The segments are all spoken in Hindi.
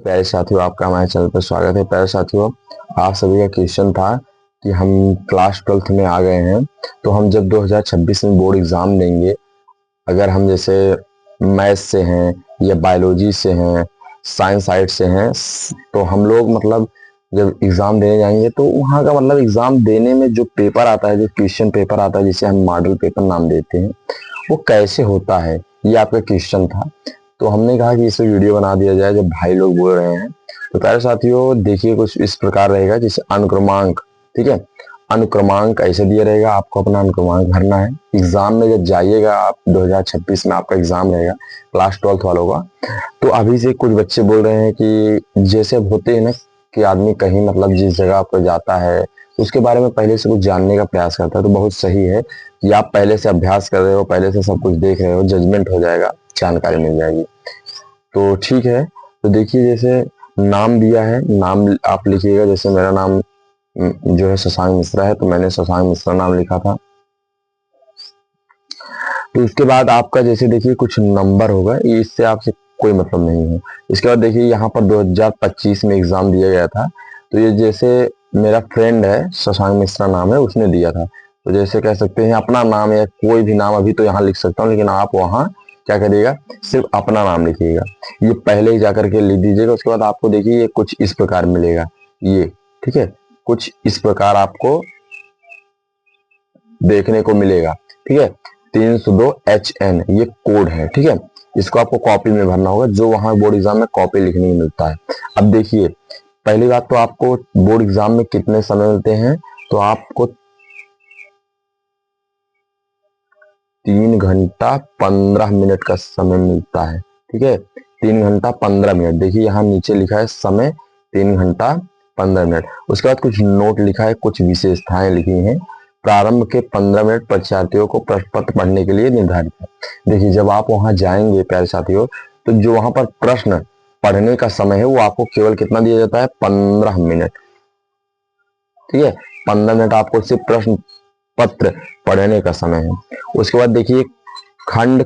प्यारे साथियों, आपका हमारे चैनल पर स्वागत है। प्यारे साथियों, आप सभी का क्वेश्चन था कि हम क्लास 12th में आ गए हैं, तो हम जब 2026 में बोर्ड एग्जाम देंगे, अगर हम जैसे मैथ्स से हैं या बायोलॉजी से हैं, साइंस साइड से हैं, तो हम लोग मतलब जब एग्जाम देने जाएंगे तो वहाँ का मतलब एग्जाम देने में जो पेपर आता है, जो क्वेश्चन पेपर आता है, जिसे हम मॉडल पेपर नाम देते हैं, वो कैसे होता है, ये आपका क्वेश्चन था। तो हमने कहा कि इसे वीडियो बना दिया जाए जब भाई लोग बोल रहे हैं। तो प्यारे साथियों, देखिए कुछ इस प्रकार रहेगा, जैसे अनुक्रमांक। ठीक है, अनुक्रमांक ऐसे दिया रहेगा, आपको अपना अनुक्रमांक भरना है। एग्जाम में जब जाइएगा आप, 2026 में आपका एग्जाम रहेगा क्लास 12th वालों का, तो अभी से कुछ बच्चे बोल रहे हैं कि जैसे होते हैं ना कि आदमी कहीं मतलब जिस जगह पर जाता है उसके बारे में पहले से कुछ जानने का प्रयास करता है, तो बहुत सही है कि आप पहले से अभ्यास कर रहे हो, पहले से सब कुछ देख रहे हो, जजमेंट हो जाएगा, जानकारी मिल जाएगी। तो ठीक है, तो देखिए जैसे नाम दिया है, नाम आप लिखिएगा। जैसे मेरा नाम जो है शशांक मिश्रा है, तो मैंने शशांक मिश्रा नाम लिखा था। तो इसके बाद आपका जैसे देखिए कुछ नंबर होगा, ये इससे आपसे कोई मतलब नहीं है। इसके बाद देखिए यहाँ पर 2025 में एग्जाम दिया गया था, तो ये जैसे मेरा फ्रेंड है, शशांक मिश्रा नाम है, उसने दिया था। तो जैसे कह सकते हैं अपना नाम या कोई भी नाम अभी तो यहाँ लिख सकता हूँ, लेकिन आप वहाँ क्या करिएगा, सिर्फ अपना नाम लिखिएगा। ये पहले ही जाकर के लिख दीजिएगा। उसके बाद आपको देखिए ये कुछ इस प्रकार मिलेगा, ये ठीक है, कुछ इस प्रकार आपको देखने को मिलेगा। ठीक है, 302HN ये कोड है। ठीक है, इसको आपको कॉपी में भरना होगा, जो वहां बोर्ड एग्जाम में कॉपी लिखने को मिलता है। अब देखिए, पहली बात तो आपको बोर्ड एग्जाम में कितने समय मिलते हैं, तो आपको 3 घंटा 15 मिनट का समय मिलता है। ठीक है, 3 घंटा 15 मिनट। देखिए यहाँ नीचे लिखा है समय 3 घंटा 15 मिनट। उसके बाद कुछ नोट लिखा है, कुछ विशेषताएं लिखी हैं। प्रारंभ के 15 मिनट परीक्षार्थियों को प्रश्न पत्र पढ़ने के लिए निर्धारित है। देखिए जब आप वहां जाएंगे प्यारे साथियों, तो जो वहां पर प्रश्न पढ़ने का समय है वो आपको केवल कितना दिया जाता है, 15 मिनट। ठीक है, 15 मिनट आपको सिर्फ प्रश्न पत्र पढ़ने का समय है। उसके बाद देखिए खंड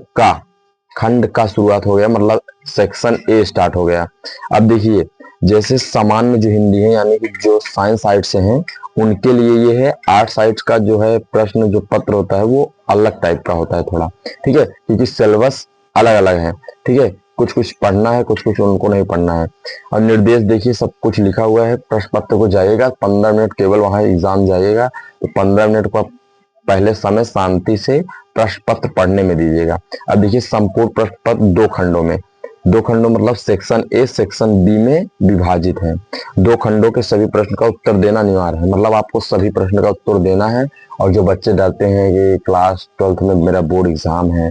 का शुरुआत हो गया, मतलब सेक्शन ए स्टार्ट हो गया। अब देखिए जैसे सामान्य जो हिंदी है, यानी कि जो साइंस साइड से हैं, उनके लिए ये है। आर्ट साइड का जो है प्रश्न जो पत्र होता है वो अलग टाइप का होता है थोड़ा। ठीक है, क्योंकि सिलेबस अलग अलग है। ठीक है, कुछ कुछ पढ़ना है, कुछ कुछ उनको नहीं पढ़ना है। और निर्देश देखिए सब कुछ लिखा हुआ है। प्रश्न पत्र को जाइएगा, 15 मिनट केवल वहां एग्जाम जाइएगा, तो 15 मिनट को पहले समय शांति से प्रश्न पत्र पढ़ने में दीजिएगा। अब देखिए संपूर्ण प्रश्न पत्र 2 खंडों में, 2 खंडों मतलब सेक्शन ए सेक्शन बी में विभाजित है। 2 खंडों के सभी प्रश्न का उत्तर देना अनिवार्य है, मतलब आपको सभी प्रश्न का उत्तर देना है। और जो बच्चे डरते हैं कि क्लास 12th में मेरा बोर्ड एग्जाम है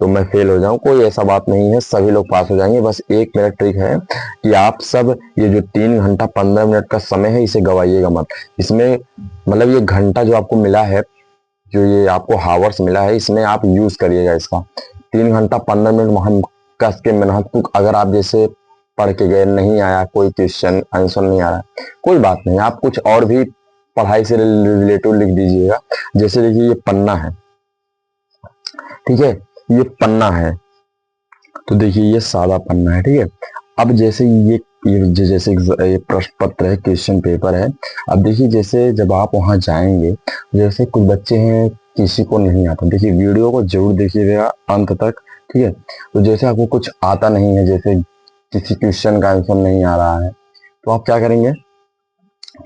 तो मैं फेल हो जाऊं, कोई ऐसा बात नहीं है, सभी लोग पास हो जाएंगे। बस एक मेरा ट्रिक है कि आप सब ये जो 3 घंटा 15 मिनट का समय है, इसे गवाइएगा मत। इसमें मतलब ये घंटा जो आपको मिला है, जो ये आपको हावर्स मिला है, इसमें आप यूज करिएगा इसका। 3 घंटा 15 मिनट वहां कस के मेहनत को, अगर आप जैसे पढ़ के गए, नहीं आया कोई क्वेश्चन आंसर नहीं आ रहा, कोई बात नहीं, आप कुछ और भी पढ़ाई से रिलेटेड लिख दीजिएगा। जैसे देखिए ये पन्ना है, ठीक है, ये पन्ना है, तो देखिए ये सादा पन्ना है। ठीक है, अब जैसे जैसे ये प्रश्न पत्र है, क्वेश्चन पेपर है। अब देखिए जैसे जब आप वहां जाएंगे, जैसे कुछ बच्चे हैं किसी को नहीं आता, देखिए वीडियो को जरूर देखिएगा अंत तक। ठीक है, तो जैसे आपको कुछ आता नहीं है, जैसे किसी क्वेश्चन का आंसर नहीं आ रहा है, तो आप क्या करेंगे,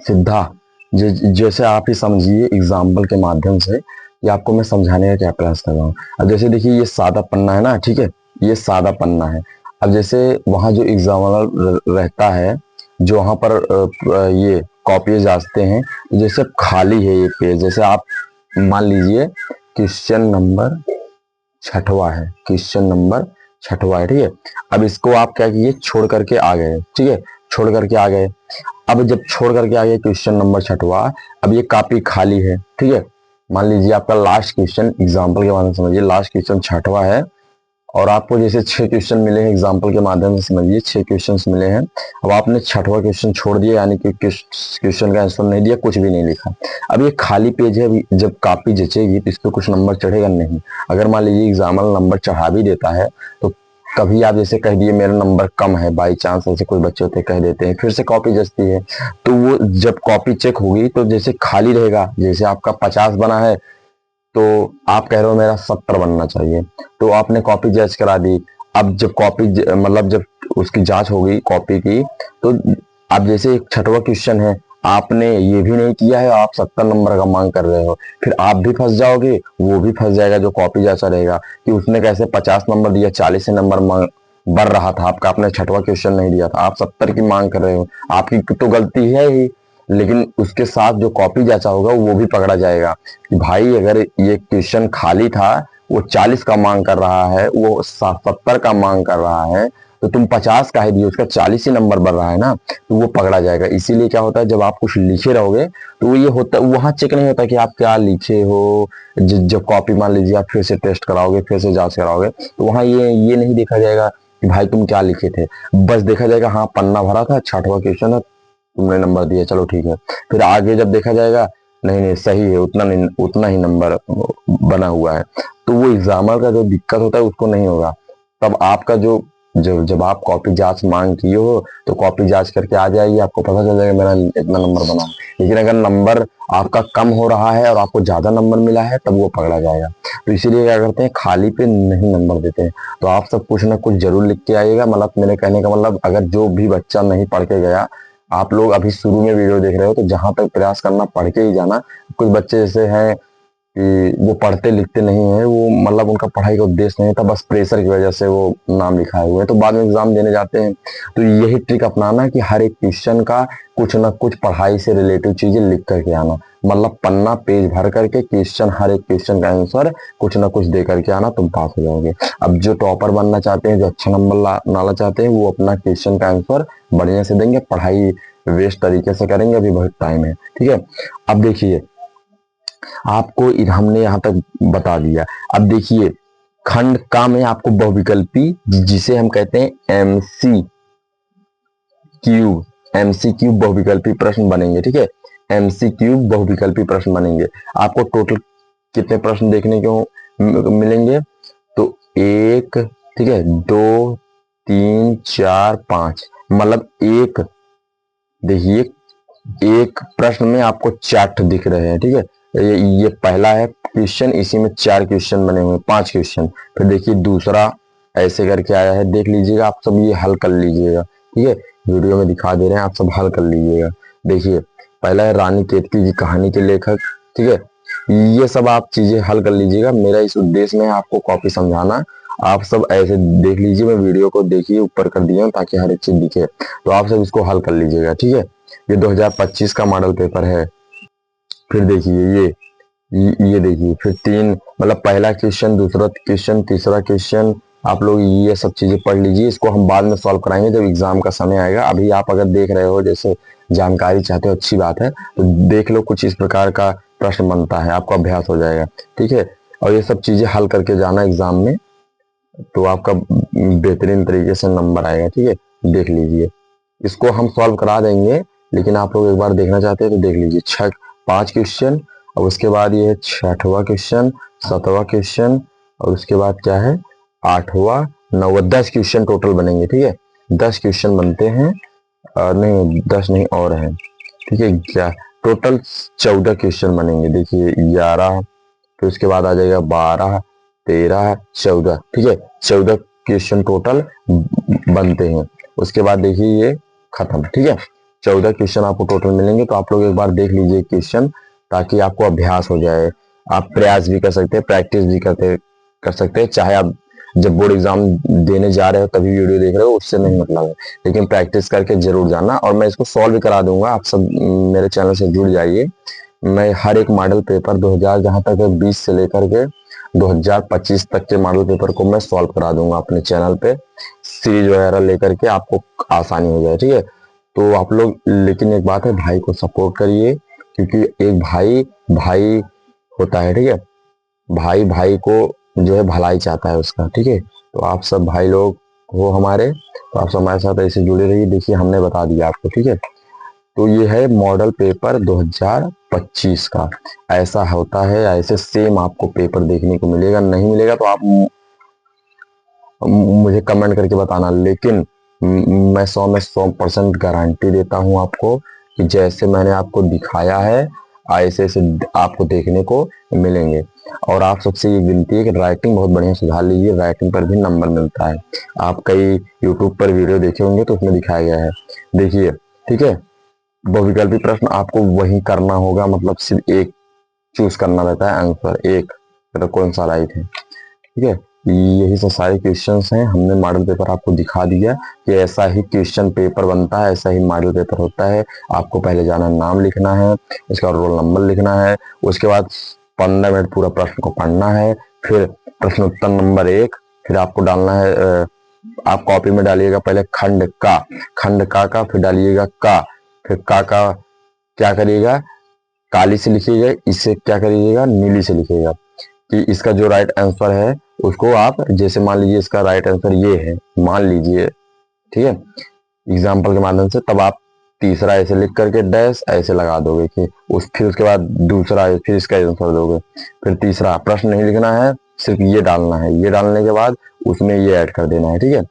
सीधा जैसे आप ही समझिए एग्जाम्पल के माध्यम से, ये आपको मैं समझाने का क्या प्रयास कर रहा हूँ। अब जैसे देखिए ये सादा पन्ना है ना, ठीक है, ये सादा पन्ना है। अब जैसे वहां जो एग्जामिनर रहता है, जो वहां पर ये कॉपी जांचते हैं, तो जैसे खाली है ये पेज, जैसे आप मान लीजिए क्वेश्चन नंबर छठवा है, क्वेश्चन नंबर छठवा है। ठीक है, अब इसको आप क्या कीजिए, छोड़ करके आ गए। ठीक है, छोड़ करके आ गए। अब जब छोड़ करके आ गए क्वेश्चन नंबर छठवा, अब ये कॉपी खाली है। ठीक है, मान लीजिए आपका लास्ट क्वेश्चन, एग्जाम्पल के माध्यम से समझिए, लास्ट क्वेश्चन छठवा है, और आपको जैसे 6 क्वेश्चन मिले हैं, एग्जाम्पल के माध्यम से समझिए 6 क्वेश्चन मिले हैं। अब आपने छठवा क्वेश्चन छोड़ दिया, यानी कि क्वेश्चन का आंसर नहीं दिया, कुछ भी नहीं लिखा। अब ये खाली पेज है, अभी जब कॉपी जचेगी तो इस पर कुछ नंबर चढ़ेगा नहीं। अगर मान लीजिए एग्जामिनर नंबर चढ़ा भी देता है, तो कभी आप जैसे कह दिए मेरा नंबर कम है, बाई चांस ऐसे कोई बच्चे होते कह देते हैं, फिर से कॉपी जचती है, तो वो जब कॉपी चेक होगी तो जैसे खाली रहेगा, जैसे आपका 50 बना है तो आप कह रहे हो मेरा 70 बनना चाहिए, तो आपने कॉपी जज करा दी। अब जब कॉपी मतलब जब उसकी जांच होगी कॉपी की, तो अब जैसे एक छठवां क्वेश्चन है, आपने ये भी नहीं किया है, आप 70 नंबर का मांग कर रहे हो, फिर आप भी फंस जाओगे, वो भी फंस जाएगा जो कॉपी जांचा रहेगा कि उसने कैसे 50 नंबर दिया, 40 से नंबर बढ़ रहा था आपका, आपने छठवां क्वेश्चन नहीं दिया था, आप 70 की मांग कर रहे हो, आपकी तो गलती है ही, लेकिन उसके साथ जो कॉपी जांचा होगा वो भी पकड़ा जाएगा कि भाई अगर ये क्वेश्चन खाली था, वो 40 का मांग कर रहा है, वो 70 का मांग कर रहा है, तो तुम 50 का ही दिए, उसका 40 ही नंबर बढ़ रहा है ना, तो वो पकड़ा जाएगा। इसीलिए क्या होता है, जब आप कुछ लिखे रहोगे तो ये होता, वहां चेक नहीं होता कि आप क्या लिखे हो। जब कॉपी मान लीजिए आप फिर से टेस्ट कराओगे, फिर से जांच कराओगे, तो वहां ये नहीं देखा जाएगा कि भाई तुम क्या लिखे थे, बस देखा जाएगा हाँ पन्ना भरा था, छठवां क्वेश्चन है, तुमने नंबर दिया, चलो ठीक है। फिर आगे जब देखा जाएगा, नहीं नहीं सही है, उतना नहीं, उतना ही नंबर बना हुआ है, तो वो एग्जामर का जो दिक्कत होता है उसको नहीं होगा। तब आपका जो जब आप कॉपी जांच मांग किए हो तो कॉपी जांच करके आ जाएगी, आपको पता चल जाएगा मेरा इतना नंबर बना है। लेकिन अगर नंबर आपका कम हो रहा है और आपको ज्यादा नंबर मिला है, तब वो पकड़ा जाएगा। तो इसीलिए क्या करते हैं, खाली पे नहीं नंबर देते हैं। तो आप सब कुछ ना कुछ जरूर लिख के आइएगा, मतलब मेरे कहने का मतलब, अगर जो भी बच्चा नहीं पढ़ के गया, आप लोग अभी शुरू में वीडियो देख रहे हो, तो जहां तक प्रयास करना पढ़ के ही जाना। कुछ बच्चे जैसे हैं कि वो पढ़ते लिखते नहीं है, वो मतलब उनका पढ़ाई का उद्देश्य नहीं था, बस प्रेशर की वजह से वो नाम लिखाए हुए हैं, तो बाद में एग्जाम देने जाते हैं। तो यही ट्रिक अपनाना कि हर एक क्वेश्चन का कुछ ना कुछ पढ़ाई से रिलेटिव चीजें लिख करके आना, मतलब पन्ना पेज भर करके क्वेश्चन, हर एक क्वेश्चन का आंसर कुछ ना कुछ दे करके आना, तुम पास हो जाओगे। अब जो टॉपर बनना चाहते हैं, जो अच्छा नंबर लाना चाहते हैं, वो अपना क्वेश्चन का आंसर बढ़िया से देंगे, पढ़ाई वेस्ट तरीके से करेंगे, अभी बहुत टाइम है, ठीक है। अब देखिए, आपको हमने यहाँ तक बता दिया। अब देखिए खंड का में आपको बहुविकल्पी, जिसे हम कहते हैं एमसीक्यू बहुविकल्पी प्रश्न बनेंगे, ठीक है। एमसीक्यू बहुविकल्पी प्रश्न बनेंगे। आपको टोटल कितने प्रश्न देखने को मिलेंगे, तो एक, ठीक है, दो, तीन, चार, पांच, मतलब एक, देखिए एक प्रश्न में आपको चार्ट दिख रहे हैं, ठीक है। ये पहला है क्वेश्चन, इसी में 4 क्वेश्चन बने हुए हैं, 5 क्वेश्चन। फिर देखिए दूसरा ऐसे करके आया है, देख लीजिएगा, आप सब ये हल कर लीजिएगा, ठीक है। वीडियो में दिखा दे रहे हैं, आप सब हल कर लीजिएगा। देखिए पहला है रानी केतकी की कहानी के लेखक, ठीक है। ये सब आप चीजें हल कर लीजिएगा, मेरा इस उद्देश्य में है आपको कॉपी समझाना। आप सब ऐसे देख लीजिए, मैं वीडियो को देखिए, ऊपर कर दिया ताकि हर एक चीज दिखे, तो आप सब इसको हल कर लीजिएगा, ठीक है। ये 2025 का मॉडल पेपर है। फिर देखिए ये देखिए, फिर 3, मतलब पहला क्वेश्चन, दूसरा क्वेश्चन, तीसरा क्वेश्चन, आप लोग ये सब चीजें पढ़ लीजिए। इसको हम बाद में सॉल्व कराएंगे जब एग्जाम का समय आएगा। अभी आप अगर देख रहे हो, जैसे जानकारी चाहते हो, अच्छी बात है, तो देख लो, कुछ इस प्रकार का प्रश्न बनता है, आपको अभ्यास हो जाएगा, ठीक है। और ये सब चीजें हल करके जाना एग्जाम में, तो आपका बेहतरीन तरीके से नंबर आएगा, ठीक है। देख लीजिए, इसको हम सॉल्व करा देंगे, लेकिन आप लोग एक बार देखना चाहते हैं तो देख लीजिए। 5 क्वेश्चन, और उसके बाद ये है छठवां क्वेश्चन, 7वां क्वेश्चन, और उसके बाद क्या है 8वां, 9वां, 10 क्वेश्चन टोटल बनेंगे, ठीक है। 10 क्वेश्चन बनते हैं, नहीं 10 नहीं और है, ठीक है। क्या टोटल 14 क्वेश्चन बनेंगे, देखिए 11, फिर उसके बाद आ जाएगा 12, 13, 14, ठीक है। 14 क्वेश्चन टोटल बनते हैं। उसके बाद देखिए ये खत्म, ठीक है। 14 क्वेश्चन आपको टोटल मिलेंगे, तो आप लोग एक बार देख लीजिए क्वेश्चन, ताकि आपको अभ्यास हो जाए। आप प्रयास भी कर सकते हैं, प्रैक्टिस भी कर सकते हैं, चाहे आप जब बोर्ड एग्जाम देने जा रहे हो तभी वीडियो देख रहे हो, उससे नहीं मतलब है, लेकिन प्रैक्टिस करके जरूर जाना। और मैं इसको सॉल्व भी करा दूंगा, आप सब मेरे चैनल से जुड़ जाइए। मैं हर एक मॉडल पेपर 2000 जहां तक 20 से लेकर के 2025 तक के मॉडल पेपर को मैं सॉल्व करा दूंगा अपने चैनल पे, सीरीज वगैरह लेकर के, आपको आसानी हो जाए, ठीक है। तो आप लोग, लेकिन एक बात है, भाई को सपोर्ट करिए, क्योंकि एक भाई भाई होता है, ठीक है। भाई भाई को जो है भलाई चाहता है उसका, ठीक है। तो आप सब भाई लोग हो हमारे, तो आप सब हमारे साथ ऐसे जुड़े रहिए। देखिए हमने बता दिया आपको, ठीक है। तो ये है मॉडल पेपर 2025 का, ऐसा होता है, ऐसे सेम आपको पेपर देखने को मिलेगा। नहीं मिलेगा तो आप मुझे कमेंट करके बताना। लेकिन मैं 100 में 100% गारंटी देता हूँ आपको कि जैसे मैंने आपको दिखाया है ऐसे ऐसे आपको देखने को मिलेंगे। और आप सबसे ये विनती है कि राइटिंग बहुत बढ़िया सुधार लीजिए, राइटिंग पर भी नंबर मिलता है। आप कई यूट्यूब पर वीडियो देखे होंगे तो उसमें दिखाया गया है, देखिए। ठीक है, बहुविकल्पी प्रश्न आपको वही करना होगा, मतलब सिर्फ एक चूज करना रहता है आंसर, एक तो कौन सा राइट है। ठीक है, यही सब सारे क्वेश्चंस हैं। हमने मॉडल पेपर आपको दिखा दिया कि ऐसा ही क्वेश्चन पेपर बनता है, ऐसा ही मॉडल पेपर होता है। आपको पहले जाना, नाम लिखना है, उसका रोल नंबर लिखना है, उसके बाद 15 मिनट पूरा प्रश्न को पढ़ना है। फिर प्रश्न उत्तर नंबर 1, फिर आपको डालना है, आप कॉपी में डालिएगा पहले खंड का, फिर डालिएगा का, फिर का क्या करिएगा, काली से लिखिएगा, इसे क्या करिएगा, नीली से लिखिएगा कि इसका जो राइट आंसर है उसको आप, जैसे मान लीजिए इसका राइट आंसर ये है, मान लीजिए, ठीक है, एग्जाम्पल के माध्यम से, तब आप तीसरा ऐसे लिख करके डैश ऐसे लगा दोगे कि फिर उसके बाद दूसरा, फिर इसका आंसर दोगे। फिर तीसरा प्रश्न नहीं लिखना है, सिर्फ ये डालना है, ये डालने के बाद उसमें ये ऐड कर देना है। ठीक है,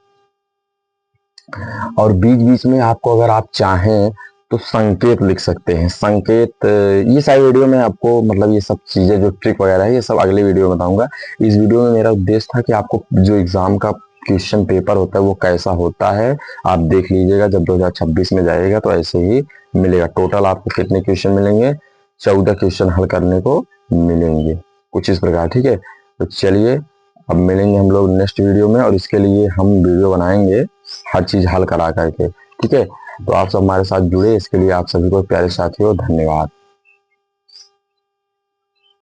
और बीच बीच में आपको अगर आप चाहें तो संकेत लिख सकते हैं। संकेत, ये सारी वीडियो में आपको, मतलब ये सब चीजें जो ट्रिक वगैरह है ये सब अगले वीडियो में बताऊंगा। इस वीडियो में मेरा उद्देश्य था कि आपको जो एग्जाम का क्वेश्चन पेपर होता है वो कैसा होता है आप देख लीजिएगा। जब 2026 में जाएगा तो ऐसे ही मिलेगा। टोटल आपको कितने क्वेश्चन मिलेंगे, 14 क्वेश्चन हल करने को मिलेंगे, कुछ इस प्रकार। ठीक है, तो चलिए अब मिलेंगे हम लोग नेक्स्ट वीडियो में, और इसके लिए हम वीडियो बनाएंगे हर चीज हल करा करके। ठीक है, तो आप सब हमारे साथ जुड़े, इसके लिए आप सभी को प्यारे साथियों धन्यवाद।